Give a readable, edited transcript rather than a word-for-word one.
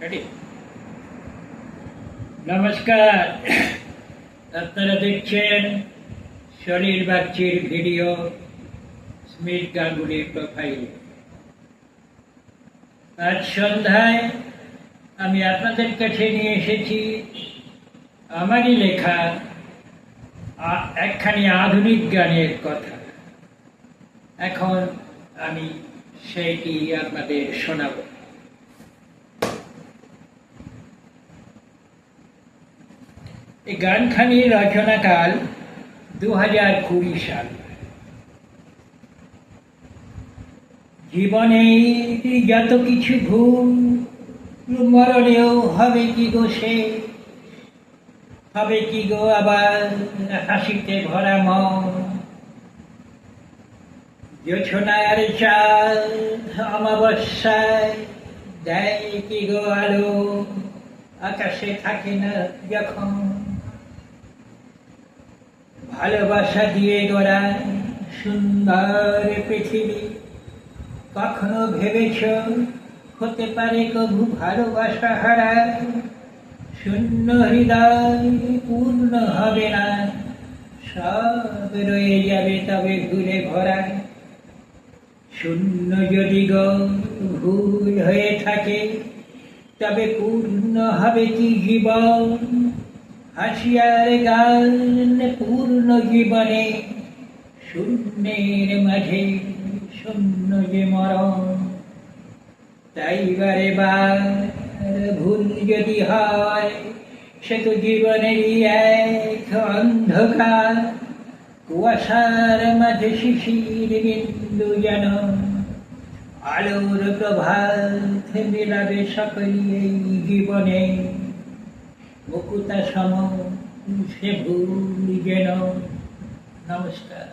Ready? নমস্কার, আপনারা দেখছেন শরীর বাগচির ভিডিও স্মিথ গাঙ্গুলির প্রোফাইল। আজ সন্ধ্যায় আমি আপনাদের কাছে নিয়ে এসেছি আমারই লেখা একখানি আধুনিক গানের কথা। এখন আমি সেইটি আপনাদের শোনাব। এই গানখানির রচনাকাল 2020 সাল। জীবনে যত কিছু ভুল, মরণেও হবে কি গো সে, হবে কি গো আবার হাসিতে ভরা মন। জোছনার চাঁদ অমাবস্যায় দেয় কি গো আলো, আকাশে থাকে না যখন। ভালোবাসা দিয়ে গড়া সুন্দর পৃথিবী, কখনো ভেবেছ হতে পারে কবু ভালোবাসা হারা? শূন্য হৃদয় পূর্ণ হবে না, সব রয়ে যাবে তবে ভুলে ভরা। শূন্য যদি গো ভুল হয়ে থাকে, তবে পূর্ণ হবে কি জীবন? হাসিয়ার গান পূর্ণ জীবনে, শূন্যের মাঝে শূন্য যে মরণ। তাই বারে বার ভুল যদি হয়, সে তো জীবনেরই এক অন্ধকার। কুয়াশার মাঝে শিশির বিন্দু যেন আলোর প্রভাত মেলাবে সকলই এই জীবনে। মুকুতা সম সে ভুল যেন। নমস্কার।